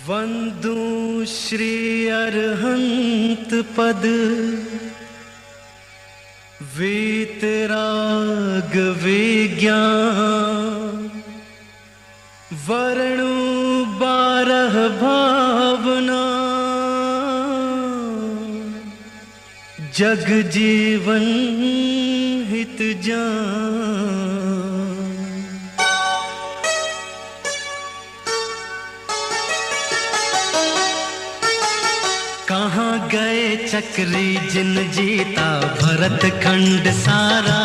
वंदू श्री अरहंत पद वीतराग विज्ञान वर्णु 12 भावना जग जीवन हित जान। कहाँ गए चक्री जिन जीता भरत खंड सारा।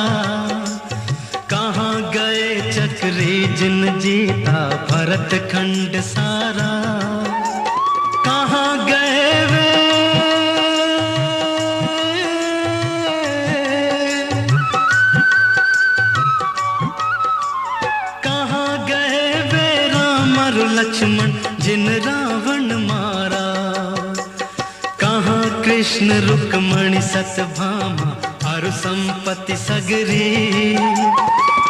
कहाँ गए चक्री जिन जीता भरत खंड सारा। कहाँ गए वे कहाँ गए वे राम और लक्ष्मण जिन रावण मारा। कृष्ण रुक्मणी सतभामा और संपत्ति सगरी।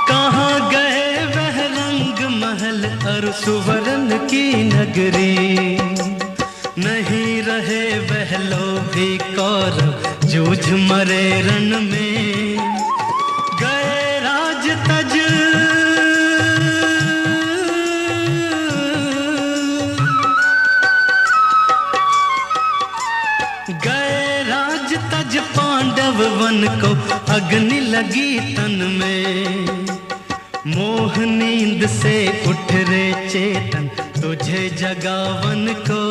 कहाँ गए वह रंग महल और सुवर्ण की नगरी। नहीं रहे वह लोभी कौरव जूझ मरे रण में। गए राज तज पांडव वन को अग्नि लगी तन में। मोह नींद से उठ रे चेतन तुझे जगावन को।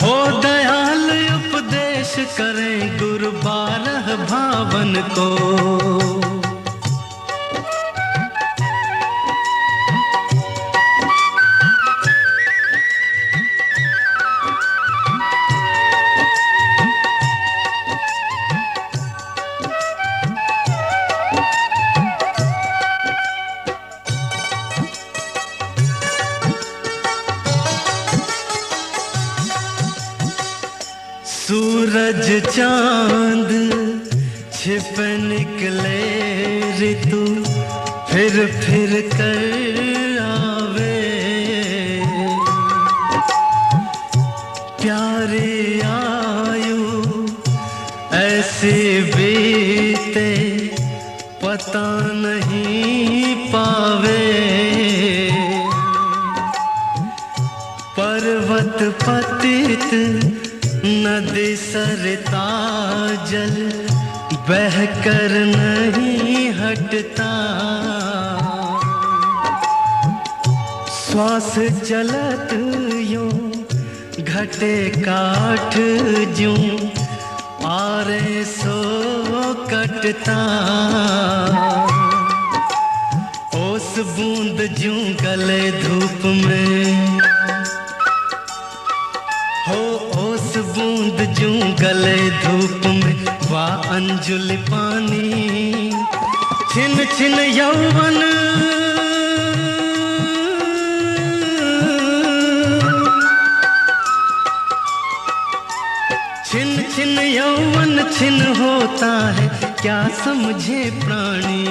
हो दयाल उपदेश करें गुरु 12 भावन को। सूरज चांद छिप निकले ऋतु फिर कर आवे। प्यारी आयु ऐसे बीते पता नहीं पावे। पर्वत पतित नदी सरता जल बह कर नहीं हटता। श्वास चलत यूं घटे काठ जूं आरे सो कटता। ओस बूंद जूं गले धूप में हो। ओस बूंद जूं गले धूप में वाह अंजुलि पानी। छिन छिन यौवन छिन छिन यौवन छिन होता है क्या समझे प्राणी।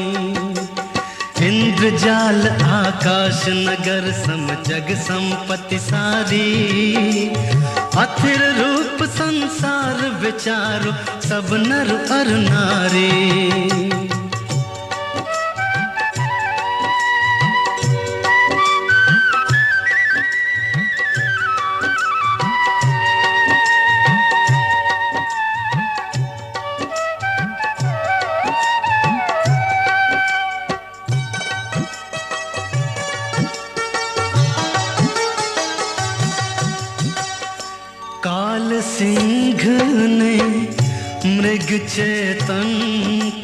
इंद्रजाल आकाश नगर सम जग संपत्ति सारी। अथिर रूप संसार विचारो सब नर और नारी। काल सिंह ने मृग चेतन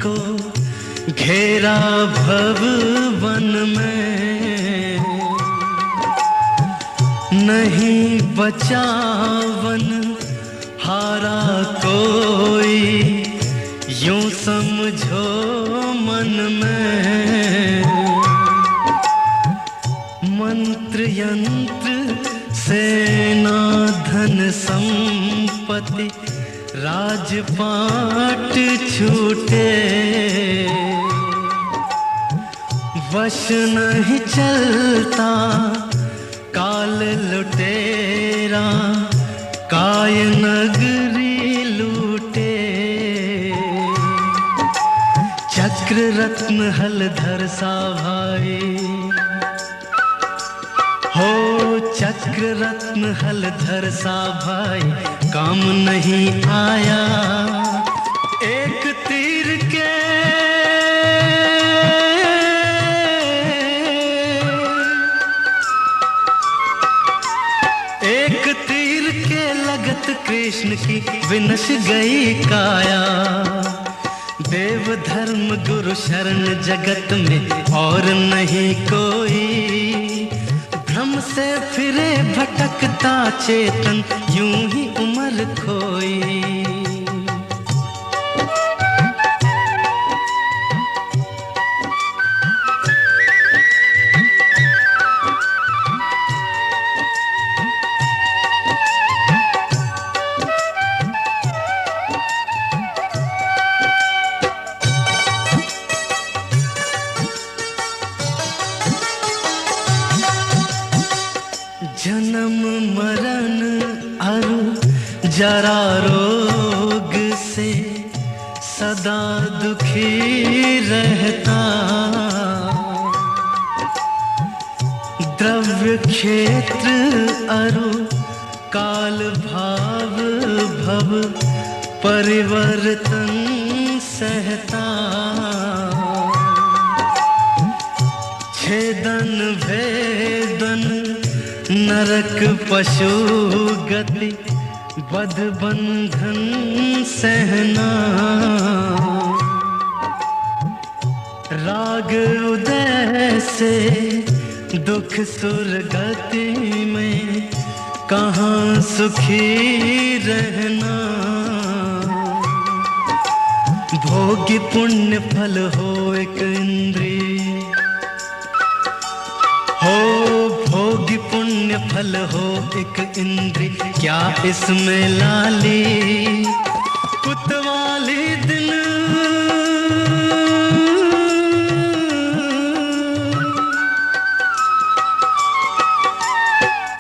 को घेरा भव वन में। नहीं बचावन हारा कोई यूं समझो मन में। मंत्र यंत्र सेना धन संपत्ति राजपाट छूटे। वश नहीं चलता काल लुटे तेरा काय नगरी लूटे। चक्र रत्न हलधर सा भाई हो, चक्र रत्न हलधर सा भाई काम नहीं आया। एक तीर के लगत कृष्ण की विनश गई काया। देव धर्म गुरु शरण जगत में और नहीं कोई। भ्रम से फिरे भटकता चेतन यूं ही उम्र खोई। जन्म मरण अरु जरा रोग से सदा दुखी रहता। द्रव्य क्षेत्र अरु काल भाव भव परिवर्तन सहता। छेदन भेदन नरक पशु गति बध बंधन सहना। राग उदय से दुख सुरगति में कहाँ सुखी रहना। भोगी पुण्य फल हो एक इंद्रिय हो, भोगी पुण्य फल हो एक इंद्री। क्या इसमें लाली कुतवाली दिन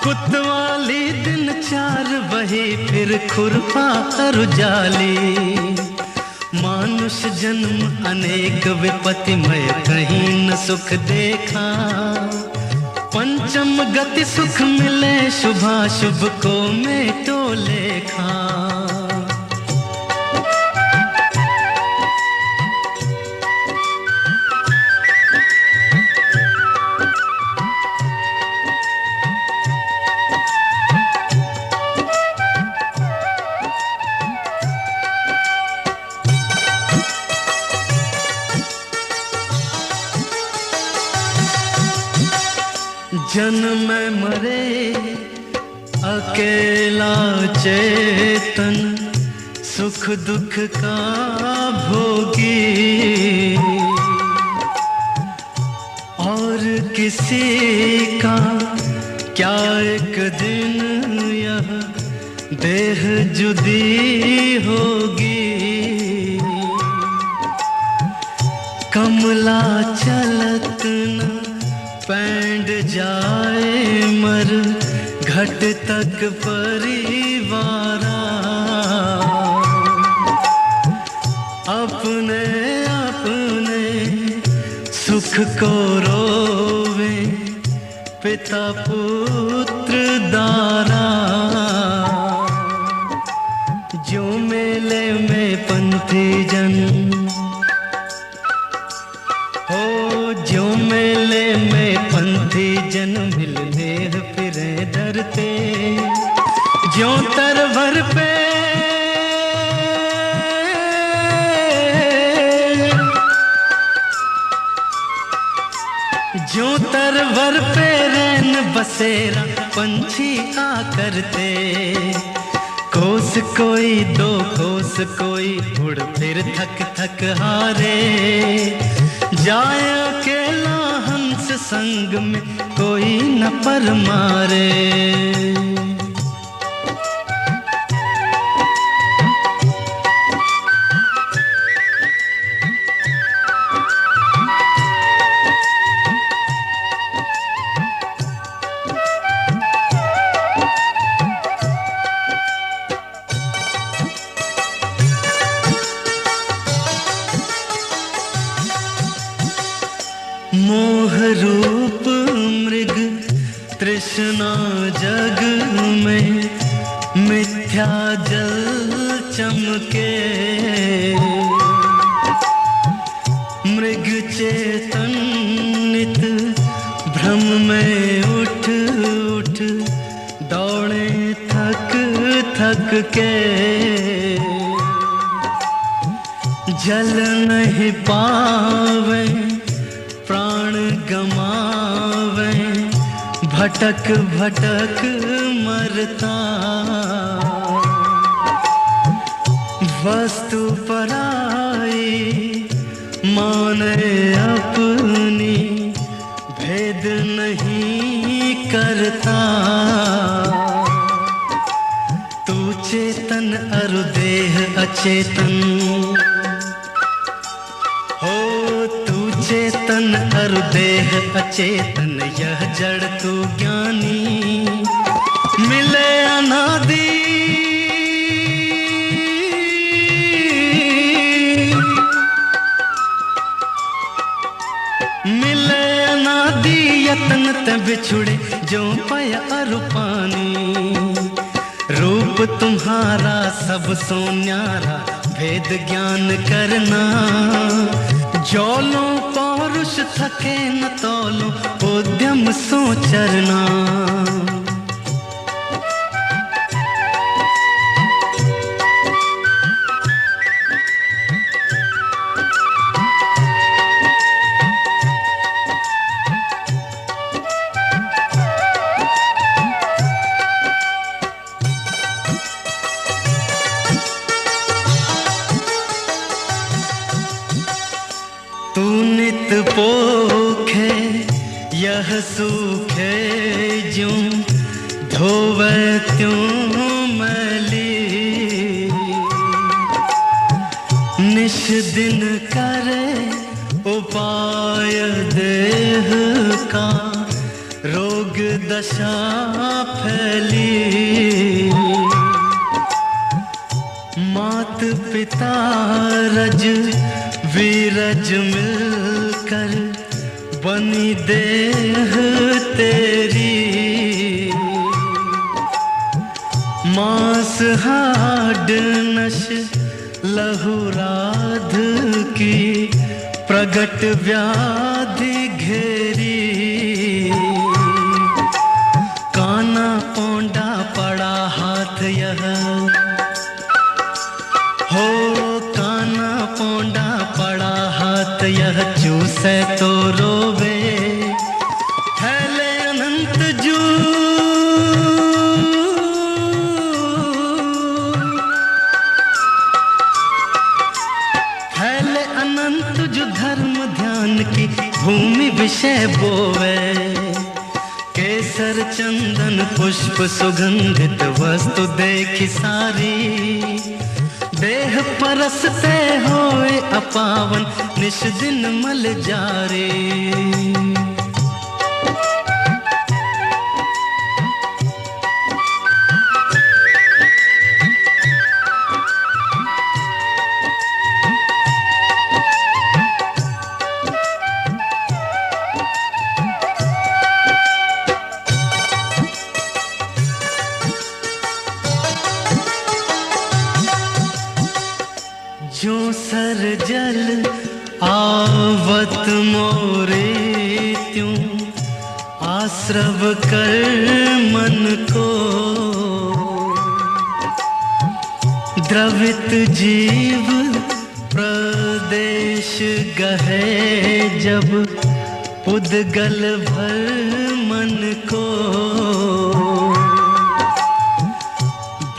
कुतवाली दिन चार बही फिर खुरपा कर जाली। मानुष जन्म अनेक विपत्तिमय कहीं न सुख देखा। पंचम गति सुख मिले शुभाशुभ को मेटो लेखा। जन्म मरे अकेला चेतन सुख दुख का भोगी। और किसी का क्या एक दिन यह देह जुदी होगी। कमला चलत न पैंड जाए मर घट तक परिवारा। अपने अपने सुख को रोवे पिता पुत्र दारा। जो मेले में पंथी जन हो, जो मेले में पंथी जन मिलने फिरे डरते। ज्यों तरवर पे ज्यों तरवर पे रैन बसेरा पंछी आ करते। कोस कोई दो कोस कोई उड़ फिर थक थक हारे। जाए अकेला हंस संग में कोई न पर मारे। जग में मिथ्या जल चमके, मृग चेतन नित भ्रम में उठ उठ दौड़े थक थक के, जल नहीं पावे प्राण गमावे, भटक भटक मरता, वस्तु पराई माने अपनी, भेद नहीं करता। तू चेतन अरु देह अचेतन हो, तू चेतन अरु देह अचेतन, यह जड़ तू ज्ञानी मिले अनादि। मिले अनादि यतन ते बिछुड़े जो पाय अरु पानी, रूप तुम्हारा सब सो न्यारा, भेद ज्ञान करना। जौलो पौरुष थके न तौलो, उद्यम सो चरना। तू नित पोखे यह सूखे ज्यों, धोवे त्यों मैली। निश दिन करे उपाय देह का, रोग दशा फैली। मात पिता रज वीरज मिलकर बनी देह तेरी। मांस हाड नश लहू राध की, प्रगट व्याधि घेरी। काना पौंडा पड़ा हाथ यह हो, काना पौंडा पड़ा हाथ यह, चूसे तो रोवे फैले अनंत जू। फैले अनंत जो धर्म ध्यान की भूमि विषय बोवे। केसर चंदन पुष्प सुगंधित वस्तु देखी सारी, देह परसते होए अपावन निश दिन मल जारे। जो सर जल आवत मोरे त्यों, आश्रव कर मन को। द्रवित जीव प्रदेश गहे जब, उद्गल भर मन को।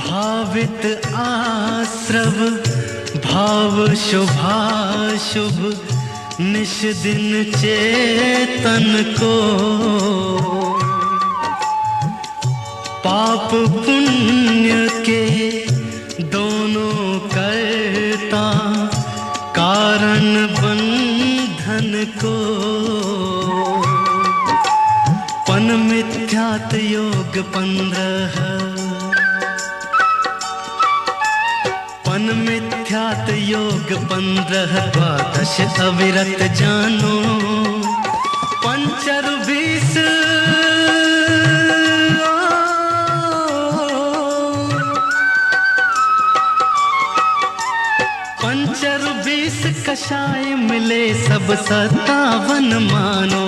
भावित आश्रव भाव शुभाशुभ, निश दिन चेतन को। पाप पुण्य के दोनों करता, कारण बंधन को। पन मिथ्यात योग 15, पन मिथ्यात योग 15, द्वादश अविरत जानो। पंचर 20 बख्शाए मिले सब 57 मानो।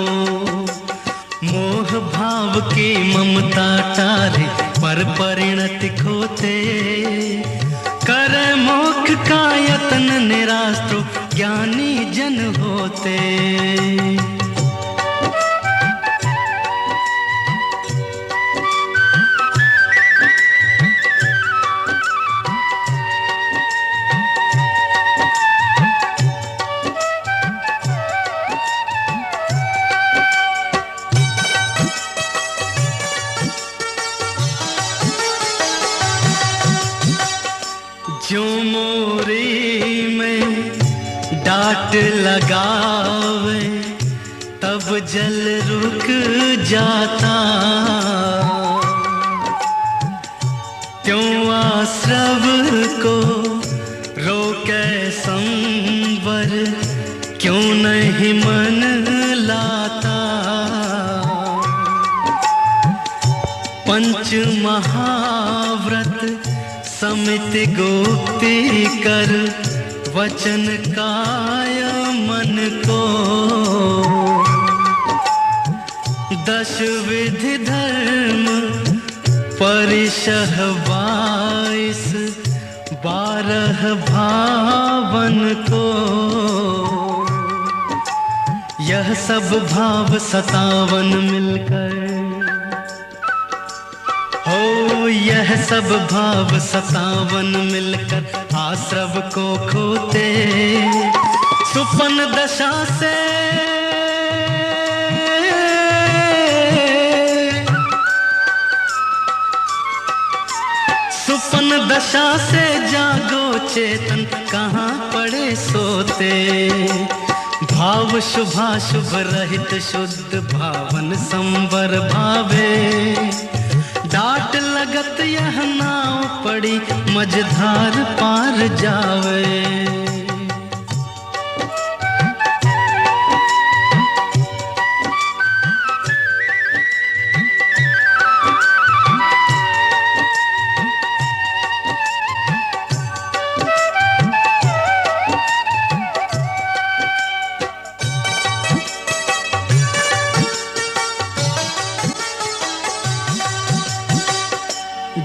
मोह भाव की ममता टारे पर परिणति खोते, करे मोक्ष का यत्न निराश तो ज्ञानी जन होते। जो मोरी में डांट लगावे तब जल रुक जाता, क्यों आश्रव को रोके संवर, क्यों नहीं मन लाता। पंच महाव्रत समिति गुप्ति कर, वचन काय मन को। 10 विधि धर्म परिशह 22, 12 भावन को। यह सब भाव 57 मिलकर, हो यह सब भाव 57 मिलकर आश्रव को खोते। सुपन दशा से सुपन दशा से जागो चेतन, कहाँ पड़े सोते। भाव शुभाशुभ रहित शुद्ध भावन संवर भावे। डांट लगत यह नाव पड़ी, मझधार पार जावे।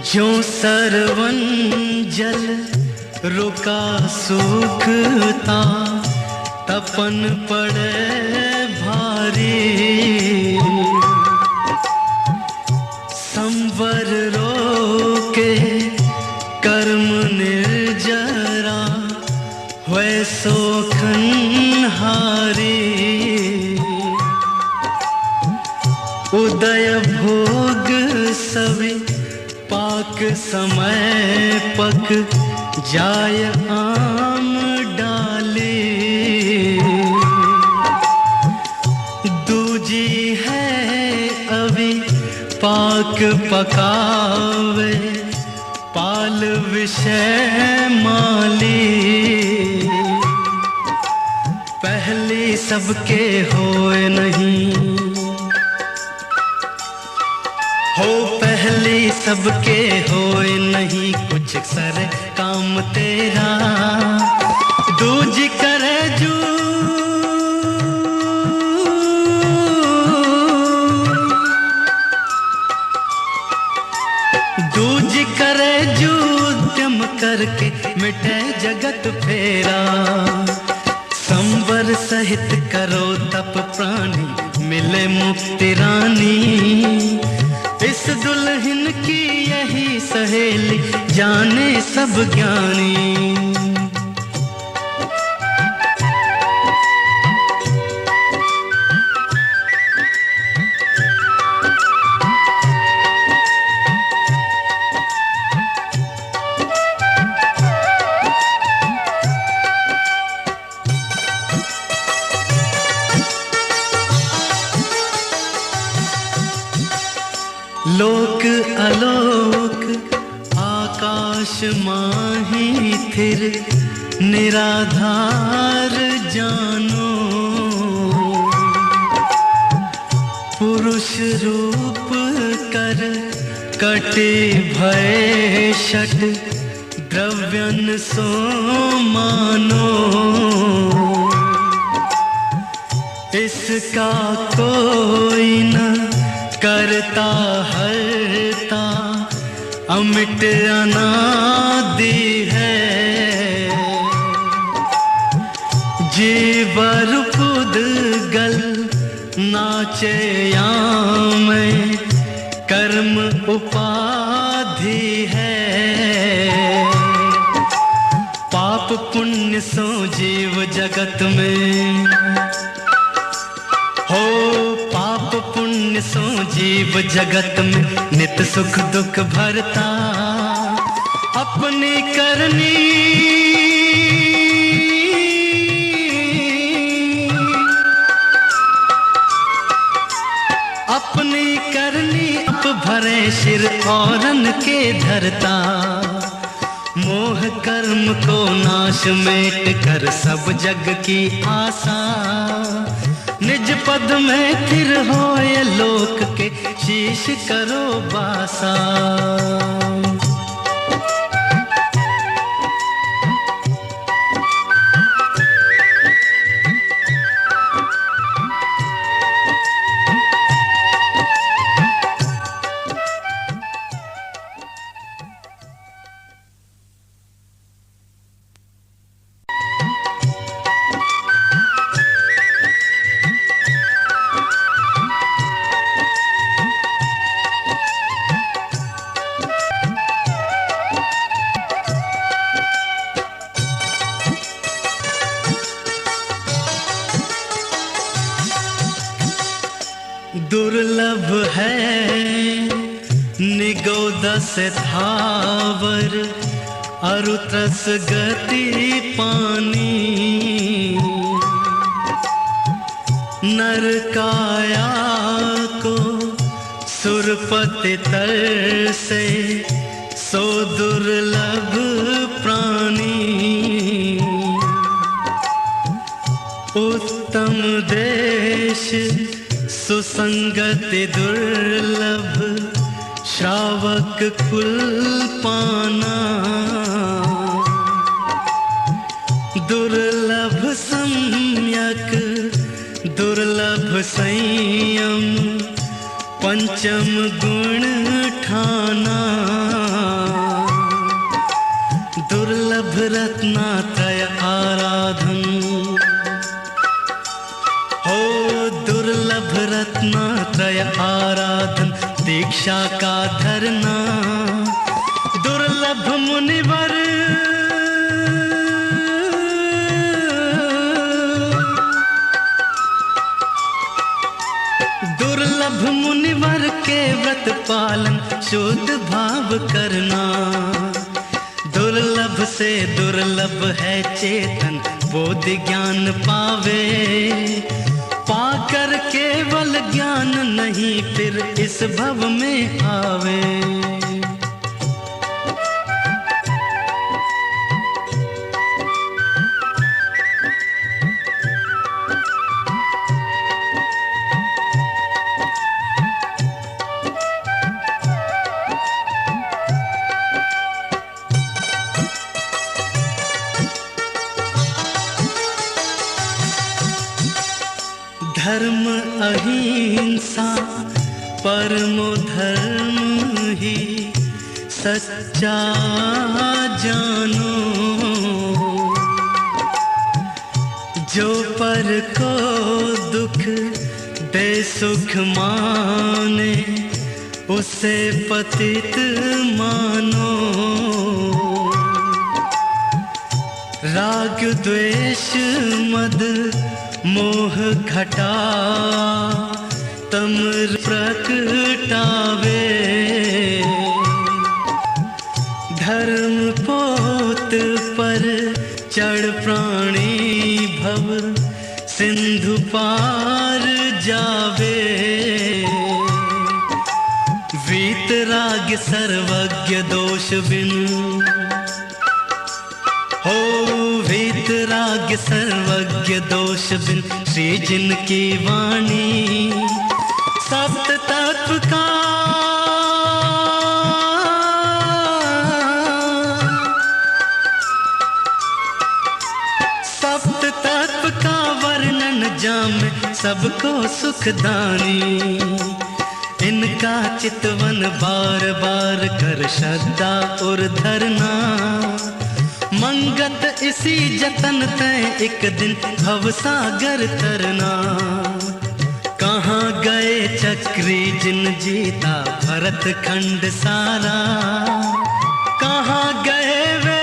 जो सरवन जल रुका सूखता, तपन पड़े भारी। संवर रोके कर्म निर्जरा, हुए सोखन हारी। उदय भोग सवे पाक समय पक, जाय आम डाले। दूजी है अभी पाक पकावे, पाल विषय माली। पहली सबके होए नहीं, हो पहली सबके होए नहीं, कुछ सर काम तेरा। दूज करे जू दूज करे जू, उद्यम करके मिटे जगत फेरा। संवर सहित करो तप प्राणी, मिले मुक्ति रानी। इस दुल्हन की यही सहेली, जाने सब ज्ञानी। लोक आलोक आकाश माही थिर, निराधार जानो। पुरुष रूप कर कटे भय शठ, द्रव्यन सो मानो। इसका कोई न करता हरता, अमिट अनादि है। जीवर पुद्गल नाचे में कर्म उपाधि है। पाप पुण्य सो जीव जगत में हो, पाप पुण्य सो जीव जगत में नित सुख दुख भरता। अपनी करनी अपनी करनी अप भरे सिर औरन के धरता। मोह कर्म को नाश मेट कर सब जग की आशा। निज पद में थिर होए लोक के शीश करो बासा। दुर्लभ है निगोदस थावर, अरुत्रस गति पानी। नर काया को सुरपति तर से, सो दुर्लभ प्राणी। उत्तम देश सुसंगति दुर्लभ, श्रावक कुल पाना। दुर्लभ सम्यक दुर्लभ संयम, पंचम गुण ठाना। दुर्लभ रत्नात्रय आराधन हो, दुर्लभ रत्नात्रय आराधन। दीक्षा का धरना दुर्लभ मुनिवर, दुर्लभ मुनिवर के व्रत पालन शुद्ध भाव करना। दुर्लभ से दुर्लभ है चेतन बोधि ज्ञान पावे। पाकर केवल ज्ञान नहीं फिर इस भव में आवे। धर्म अहिंसा परमो धर्म ही, सच्चा जानो। जो पर को दुख दे सुख माने, उसे पतित मानो। राग द्वेष मद मोह घटा, तमर प्रकटावे। धर्म पोत पर चढ़ प्राणी भव, सिंधु पार जावे। वीतराग सर्वज्ञ दोष बिन हो, वीतराग सर्वज्ञ दोष बिन। श्री जिनकी वाणी सप्त तत्व का, सप्त तत्व का वर्णन जामे। सबको सुखदानी। इनका चितवन बार बार कर श्रद्धा और धरना, मंगत इसी जतन तय एक दिन भवसागर तरना। कहाँ गए चक्री जिन जीता भरत खंड सारा, कहाँ गए वे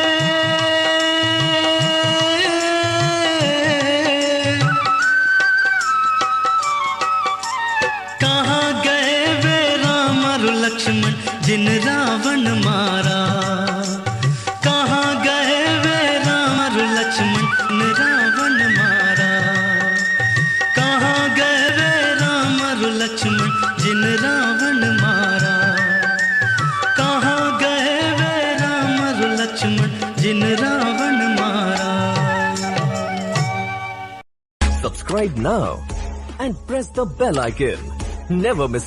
लक्ष्मण जिन रावण मारा। कहाँ गए वे राम और लक्ष्मण जिन रावण मारा। कहाँ गए वे राम और लक्ष्मण जिन रावण मारा। कहाँ गए वे राम और लक्ष्मण जिन रावण मारा। Subscribe now and press the bell icon. Never miss